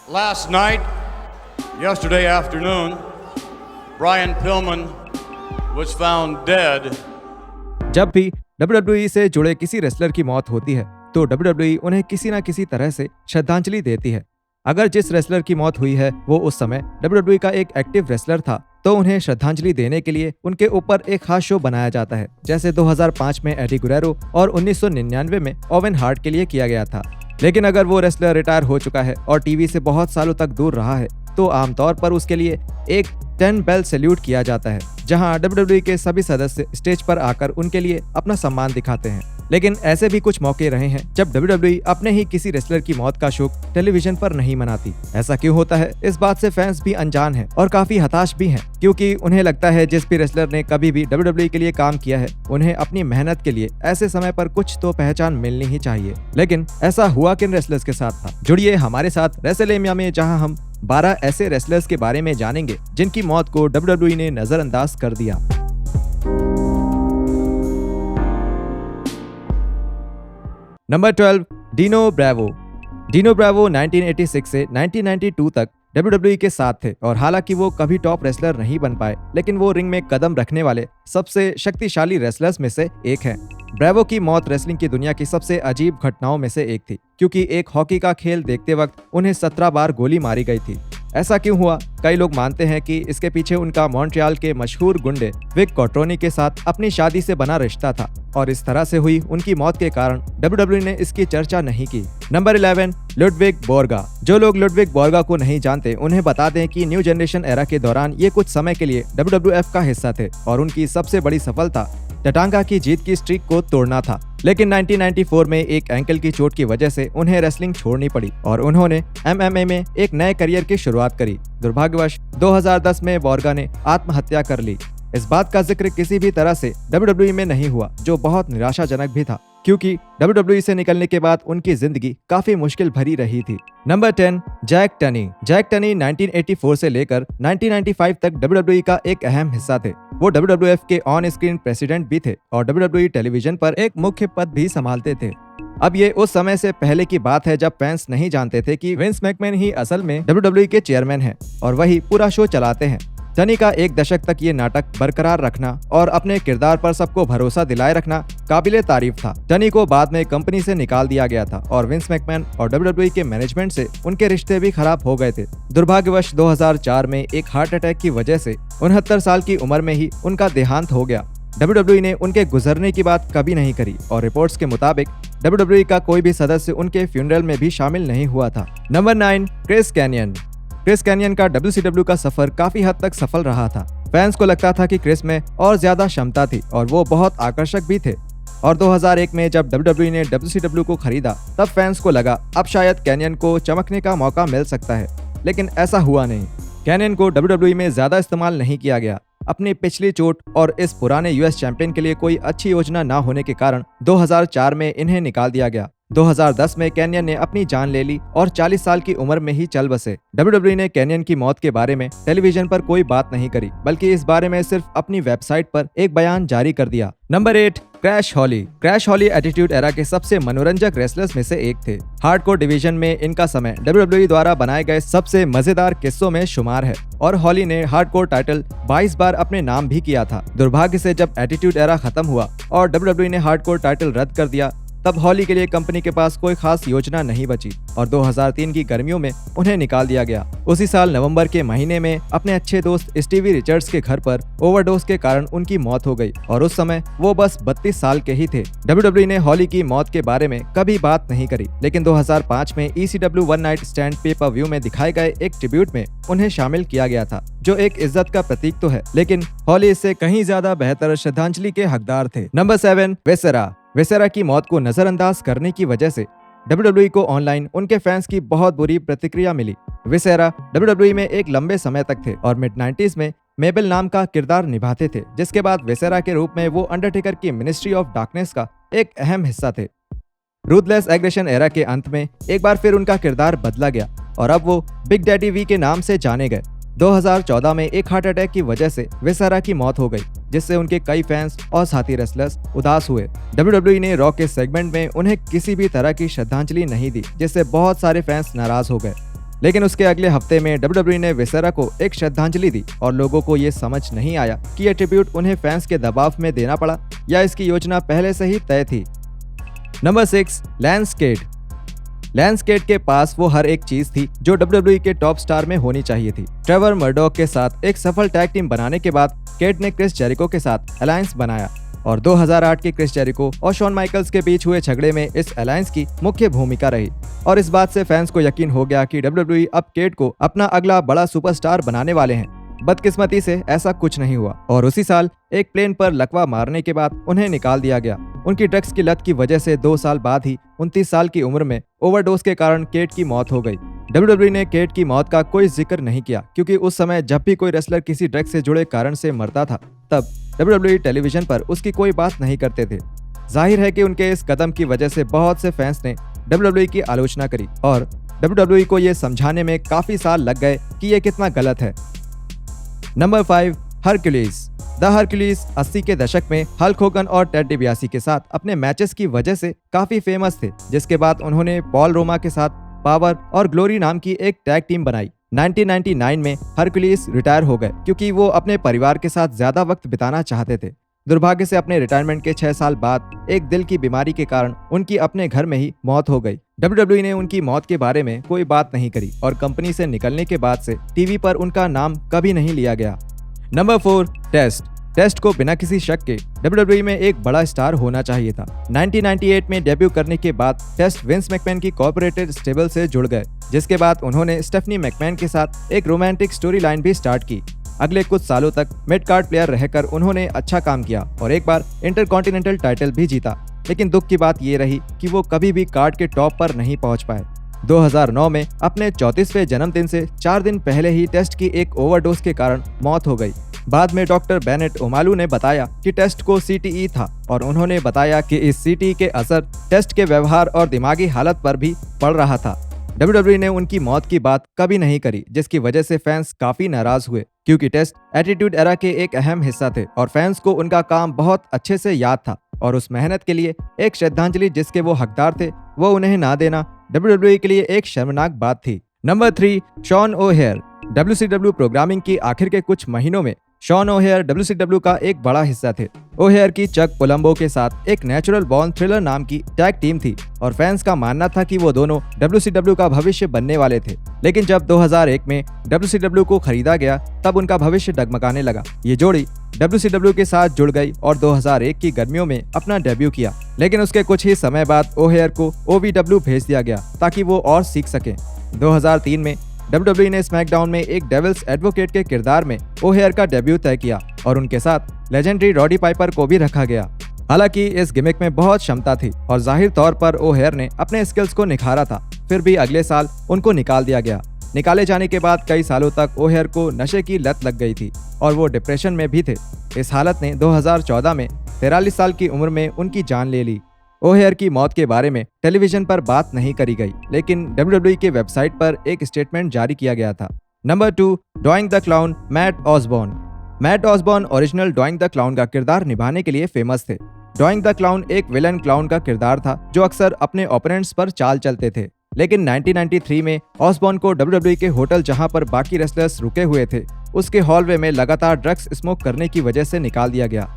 Last night, yesterday afternoon, Brian Pillman was found dead. जब भी WWE से जुड़े किसी रेसलर की मौत होती है तो WWE उन्हें किसी न किसी तरह से श्रद्धांजलि देती है। अगर जिस रेसलर की मौत हुई है वो उस समय WWE का एक एक्टिव रेसलर था तो उन्हें श्रद्धांजलि देने के लिए उनके ऊपर एक खास शो बनाया जाता है, जैसे 2005 में एडी गुरेरो और 1999 में ओवेन हार्ट के लिए किया गया था। लेकिन अगर वो रेसलर रिटायर हो चुका है और टीवी से बहुत सालों तक दूर रहा है तो आमतौर पर उसके लिए एक 10 बेल सैल्यूट किया जाता है, जहां WWE के सभी सदस्य स्टेज पर आकर उनके लिए अपना सम्मान दिखाते हैं। लेकिन ऐसे भी कुछ मौके रहे हैं जब WWE अपने ही किसी रेसलर की मौत का शोक टेलीविजन पर नहीं मनाती। ऐसा क्यों होता है, इस बात से फैंस भी अनजान हैं और काफी हताश भी हैं, क्योंकि उन्हें लगता है जिस भी रेसलर ने कभी भी WWE के लिए काम किया है उन्हें अपनी मेहनत के लिए ऐसे समय पर कुछ तो पहचान मिलनी ही चाहिए। लेकिन ऐसा हुआ किन रेसलर्स के साथ था? जुड़िए हमारे साथ रेसलमेनिया में, जहां हम 12 ऐसे रेसलर्स के बारे में जानेंगे जिनकी मौत को WWE ने नजरअंदाज कर दिया। Number 12, Dino Bravo. Dino Bravo 1986 से 1992 तक WWE के साथ थे और हालांकि वो कभी टॉप रेसलर नहीं बन पाए, लेकिन वो रिंग में कदम रखने वाले सबसे शक्तिशाली रेसलर्स में से एक हैं। ब्रावो की मौत रेसलिंग की दुनिया की सबसे अजीब घटनाओं में से एक थी, क्योंकि एक हॉकी का खेल देखते वक्त उन्हें 17 बार गोली मारी गई थी। ऐसा क्यों हुआ? कई लोग मानते हैं कि इसके पीछे उनका मॉन्ट्रियल के मशहूर गुंडे विक कॉट्रोनी के साथ अपनी शादी से बना रिश्ता था और इस तरह से हुई उनकी मौत के कारण WWE ने इसकी चर्चा नहीं की। Number 11, Ludwig Borga. जो लोग लुडविग बोर्गा को नहीं जानते उन्हें बता दें कि न्यू जनरेशन एरा के दौरान ये कुछ समय के लिए WWF का हिस्सा थे और उनकी सबसे बड़ी सफलता टटांगा की जीत की स्ट्रीक को तोड़ना था। लेकिन 1994 में एक एंकल की चोट की वजह से उन्हें रेसलिंग छोड़नी पड़ी और उन्होंने MMA में एक नए करियर की शुरुआत करी। दुर्भाग्यवश 2010 में बोर्गा ने आत्महत्या कर ली। इस बात का जिक्र किसी भी तरह से WWE में नहीं हुआ, जो बहुत निराशाजनक भी था, क्योंकि WWE से निकलने के बाद उनकी जिंदगी काफी मुश्किल भरी रही थी। नंबर 10, जैक टनी। जैक टनी 1984 से लेकर 1995 तक WWE का एक अहम हिस्सा थे। वो WWF के ऑन स्क्रीन प्रेसिडेंट भी थे और WWE टेलीविजन पर एक मुख्य पद भी संभालते थे। अब ये उस समय से पहले की बात है जब फैंस नहीं जानते थे कि विंस मैकमैन ही असल में WWE के चेयरमैन हैं और वही पूरा शो चलाते हैं। टनी का एक दशक तक ये नाटक बरकरार रखना और अपने किरदार पर सबको भरोसा दिलाए रखना काबिले तारीफ था। टनी को बाद में कंपनी से निकाल दिया गया था और विंस मैकमैन और WWE के मैनेजमेंट से उनके रिश्ते भी खराब हो गए थे। दुर्भाग्यवश 2004 में एक हार्ट अटैक की वजह से 69 साल की उम्र में ही उनका देहांत हो गया। WWE ने उनके गुजरने की बात कभी नहीं करी और रिपोर्ट्स के मुताबिक WWE का कोई भी सदस्य उनके फ्यूनरल में भी शामिल नहीं हुआ था। Number 9, Chris Kanyon. Chris Kanyon का WCW का सफर काफी हद तक सफल रहा था। फैंस को लगता था कि क्रिस में और ज्यादा क्षमता थी और वो बहुत आकर्षक भी थे। और 2001 में जब WWE ने WCW को खरीदा तब फैंस को लगा अब शायद कैनियन को चमकने का मौका मिल सकता है, लेकिन ऐसा हुआ नहीं। कैनियन को WWE में ज्यादा इस्तेमाल नहीं किया गया। अपनी पिछली चोट और इस पुराने US चैंपियन के लिए कोई अच्छी योजना न होने के कारण 2004 में इन्हें निकाल दिया गया। 2010 में कैनियन ने अपनी जान ले ली और 40 साल की उम्र में ही चल बसे। WWE ने कैनियन की मौत के बारे में टेलीविजन पर कोई बात नहीं करी, बल्कि इस बारे में सिर्फ अपनी वेबसाइट पर एक बयान जारी कर दिया। नंबर 8, क्रैश हॉली। क्रैश हॉली एटीट्यूड एरा के सबसे मनोरंजक रेसलर्स में से एक थे। हार्डकोर डिवीजन में इनका समय WWE द्वारा बनाए गए सबसे मजेदार किस्सों में शुमार है और हॉली ने हार्डकोर टाइटल 22 बार अपने नाम भी किया था। दुर्भाग्य से जब एटीट्यूड एरा खत्म हुआ और WWE ने हार्डकोर टाइटल रद्द कर दिया तब हॉली के लिए कंपनी के पास कोई खास योजना नहीं बची और 2003 की गर्मियों में उन्हें निकाल दिया गया। उसी साल नवंबर के महीने में अपने अच्छे दोस्त स्टीवी रिचर्ड्स के घर पर ओवरडोज के कारण उनकी मौत हो गई और उस समय वो बस 32 साल के ही थे। WWE ने हॉली की मौत के बारे में कभी बात नहीं करी, लेकिन 2005 में ECW वन नाइट स्टैंड पे-पर-व्यू में दिखाए गए एक ट्रिब्यूट में उन्हें शामिल किया गया था, जो एक इज्जत का प्रतीक तो है, लेकिन हॉली इससे कहीं ज्यादा बेहतर श्रद्धांजलि के हकदार थे। Number 7, viscera. विसेरा की मौत को नजरअंदाज करने की वजह से WWE को ऑनलाइन उनके फैंस की बहुत बुरी प्रतिक्रिया मिली। विसेरा WWE में एक लंबे समय तक थे और मिड 90s में मेबल नाम का किरदार निभाते थे, जिसके बाद विसेरा के रूप में वो अंडरटेकर की मिनिस्ट्री ऑफ डार्कनेस का एक अहम हिस्सा थे। रूथलेस एग्रेशन एरा के अंत में एक बार फिर उनका किरदार बदला गया और अब वो बिग डैडी वी के नाम से जाने गए। 2014 में एक हार्ट अटैक की वजह से विसेरा की मौत हो गई, जिससे उनके कई फैंस और साथी रेसलर्स उदास हुए। WWE ने रॉ के सेगमेंट में उन्हें किसी भी तरह की श्रद्धांजलि नहीं दी, जिससे बहुत सारे फैंस नाराज हो गए। लेकिन उसके अगले हफ्ते में WWE ने विसेरा को एक श्रद्धांजलि दी और लोगों को ये समझ नहीं आया कि ये ट्रिब्यूट उन्हें फैंस के दबाव में देना पड़ा या इसकी योजना पहले से ही तय थी। Number 6, lens केड। लैंस केड के पास वो हर एक चीज थी जो WWE के टॉप स्टार में होनी चाहिए थी। ट्रेवर मर्डॉक के साथ एक सफल टैग टीम बनाने के बाद केड ने क्रिस जेरिको के साथ अलायंस बनाया और 2008 के क्रिस जेरिको और शॉन माइकल्स के बीच हुए झगड़े में इस अलायंस की मुख्य भूमिका रही और इस बात से फैंस को यकीन हो गया कि WWE अब केड को अपना अगला बड़ा सुपरस्टार बनाने वाले हैं। बदकिस्मती से ऐसा कुछ नहीं हुआ और उसी साल एक प्लेन पर लकवा मारने के बाद उन्हें निकाल दिया गया। उनकी ड्रग्स की लत की वजह से 2 साल बाद ही 29 साल की उम्र में ओवरडोज के कारण केड की मौत हो गई। WWE ने केड की मौत का कोई जिक्र नहीं किया क्योंकि उस समय जब भी कोई रेसलर किसी ड्रग्स से जुड़े कारण से मरता था तब WWE टेलीविजन पर उसकी कोई बात नहीं करते थे। जाहिर है कि उनके इस कदम की वजह से बहुत से फैंस ने WWE की आलोचना करी और WWE को ये समझाने में काफी साल लग गए कि ये कितना गलत है। Number 5, Hercules. द हरक्यूलिस 80 के दशक में हल्क होगन और टेड डिबियासी के साथ अपने मैचेस की वजह से काफी फेमस थे, जिसके बाद उन्होंने पॉल रोमा के साथ पावर और ग्लोरी नाम की एक टैग टीम बनाई। 1999 में हरक्यूलिस रिटायर हो गए क्योंकि वो अपने परिवार के साथ ज्यादा वक्त बिताना चाहते थे। दुर्भाग्य से अपने रिटायरमेंट के 6 साल बाद एक दिल की बीमारी के कारण उनकी अपने घर में ही मौत हो गई। WWE ने उनकी मौत के बारे में कोई बात नहीं करी और कंपनी से निकलने के बाद से टीवी पर उनका नाम कभी नहीं लिया गया। नंबर 4, टेस्ट को बिना किसी शक के WWE में एक बड़ा स्टार होना चाहिए था। 1998 में डेब्यू करने के बाद टेस्ट विंस मैकमैन की कॉर्पोरेटेड स्टेबल से जुड़ गए, जिसके बाद उन्होंने स्टेफनी मैकमैन के साथ एक रोमांटिक स्टोरी लाइन भी स्टार्ट की। अगले कुछ सालों तक मिड कार्ड प्लेयर रहकर उन्होंने अच्छा काम किया और एक बार इंटरकॉन्टिनेंटल टाइटल भी जीता, लेकिन दुख की बात ये रही कि वो कभी भी कार्ड के टॉप पर नहीं पहुंच पाए। 2009 में अपने 34वें जन्मदिन से 4 दिन पहले ही टेस्ट की एक ओवरडोज के कारण मौत हो गई। बाद में डॉक्टर बेनेट ओमालू ने बताया कि टेस्ट को CTE था और उन्होंने बताया कि इस CTE के असर टेस्ट के व्यवहार और दिमागी हालत पर भी पड़ रहा था। WWE ने उनकी मौत की बात कभी नहीं करी, जिसकी वजह से फैंस काफी नाराज हुए क्योंकि टेस्ट एटीट्यूड एरा के एक अहम हिस्सा थे और फैंस को उनका काम बहुत अच्छे से याद था और उस मेहनत के लिए एक श्रद्धांजलि जिसके वो हकदार थे वो उन्हें ना देना WWE के लिए एक शर्मनाक बात थी। Number 3, Sean O'Haire. WCW programming की आखिर के कुछ महीनों में शॉन ओहेयर WCW का एक बड़ा हिस्सा थे। ओहेयर की चक कोलंबो के साथ एक नेचुरल बॉर्न थ्रिलर नाम की टैग टीम थी और फैंस का मानना था कि वो दोनों WCW का भविष्य बनने वाले थे, लेकिन जब 2001 में WCW को खरीदा गया तब उनका भविष्य डगमगाने लगा। ये जोड़ी WCW के साथ जुड़ गई और 2001 की गर्मियों में अपना डेब्यू किया, लेकिन उसके कुछ ही समय बाद ओहेयर को OVW भेज दिया गया ताकि वो और सीख सके। 2003 में WWE ने स्मैकडाउन में एक डेविल्स एडवोकेट के किरदार में ओहेयर का डेब्यू तय किया और उनके साथ लेजेंडरी रॉडी पाइपर को भी रखा गया। हालांकि इस गिमिक में बहुत क्षमता थी और जाहिर तौर पर ओहेयर ने अपने स्किल्स को निखारा था, फिर भी अगले साल उनको निकाल दिया गया। निकाले जाने के बाद कई सालों तक ओहेयर को नशे की लत लग गई थी और वो डिप्रेशन में भी थे। इस हालत ने 2014 में 43 साल की उम्र में उनकी जान ले ली। ओहेयर की मौत के बारे में टेलीविजन पर बात नहीं करी गई, लेकिन WWE के वेबसाइट पर एक स्टेटमेंट जारी किया गया था। Number 2, Doink the Clown, Matt Osborne. Matt Osborne original Doink the Clown का किरदार निभाने के लिए फेमस थे। डॉइंग द क्लाउन एक विलन क्लाउन का किरदार था जो अक्सर अपने ओपोनेंट्स पर चाल चलते थे, लेकिन 1993 में ऑसबॉर्न को WWE के होटल जहां पर बाकी रेसलर्स रुके हुए थे उसके हॉलवे में लगातार ड्रग्स स्मोक करने की वजह से निकाल दिया गया।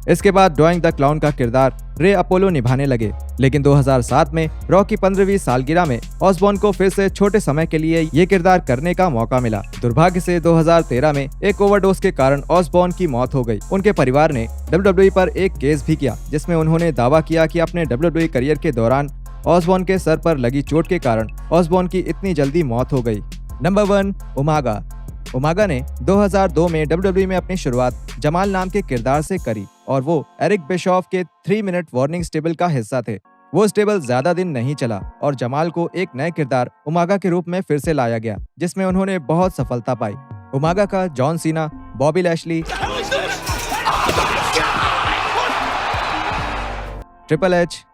इसके बाद डॉइंग द क्लाउन का किरदार रे अपोलो निभाने लगे, लेकिन 2007 में रॉ की 15वीं सालगिरह में ऑसबॉर्न को फिर से छोटे समय के लिए ये किरदार करने का मौका मिला। दुर्भाग्य से 2013 में एक ओवरडोज के कारण ऑसबॉर्न की मौत हो गई। उनके परिवार ने WWE पर एक केस भी किया जिसमें उन्होंने दावा किया कि अपने WWE करियर के दौरान ऑसबॉर्न के सर पर लगी चोट के कारण ऑसबॉर्न की इतनी जल्दी मौत हो गई। Number 1, Umaga. उमागा ने 2002 में WWE में अपनी शुरुआत जमाल नाम के किरदार से करी और वो एरिक बिशॉफ के 3 मिनट वार्निंग स्टेबल का हिस्सा थे। वो स्टेबल ज्यादा दिन नहीं चला और जमाल को एक नए किरदार उमागा के रूप में फिर से लाया गया, जिसमें उन्होंने बहुत सफलता पाई। उमागा का John Cena, Bobby Lashley, triple H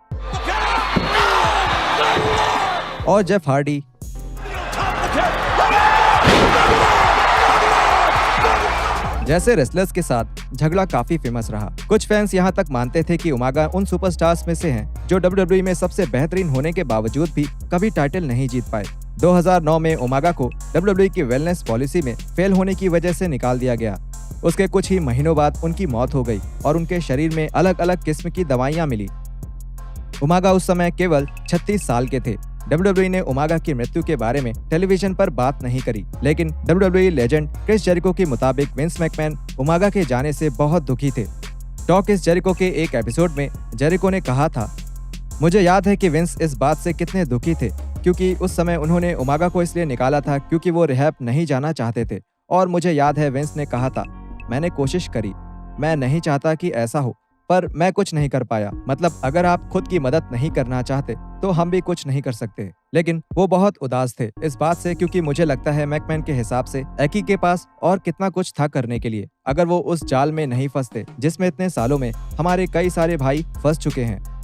और जेफ हार्डी जैसे रेसलर्स के साथ झगड़ा काफी फेमस रहा। कुछ फैंस यहाँ तक मानते थे कि उमागा उन सुपरस्टार्स में से हैं जो WWE में सबसे बेहतरीन होने के बावजूद भी कभी टाइटल नहीं जीत पाए। 2009 में ओमेगा को WWE की वेलनेस पॉलिसी में फेल होने की वजह से निकाल दिया गया। उसके कुछ ही महीनों बाद उनकी मौत हो गई और उनके शरीर में अलग अलग किस्म की दवाइयां मिली। ओमेगा उस समय केवल 36 साल के थे। WWE ने ओमेगा की मृत्यु के बारे में टेलीविजन पर बात नहीं करी, लेकिन WWE लेजेंड क्रिस जेरिको के मुताबिक विंस मैकमैन ओमेगा के जाने से बहुत दुखी थे। टॉक इस जेरिको के एक एपिसोड में जेरिको ने कहा था, मुझे याद है कि विंस इस बात से कितने दुखी थे क्योंकि उस समय उन्होंने ओमेगा को इसलिए निकाला था क्योंकि वो रिहैब नहीं जाना चाहते थे। और मुझे याद है विंस ने कहा था, मैंने कोशिश करी, मैं नहीं चाहता कि ऐसा हो, पर मैं कुछ नहीं कर पाया। मतलब अगर आप खुद की मदद नहीं करना चाहते तो हम भी कुछ नहीं कर सकते। लेकिन वो बहुत उदास थे इस बात से क्योंकि मुझे लगता है मैकमैन के हिसाब से एकी के पास और कितना कुछ था करने के लिए अगर वो उस जाल में नहीं फंसते जिसमें इतने सालों में हमारे कई सारे भाई फंस चुके हैं।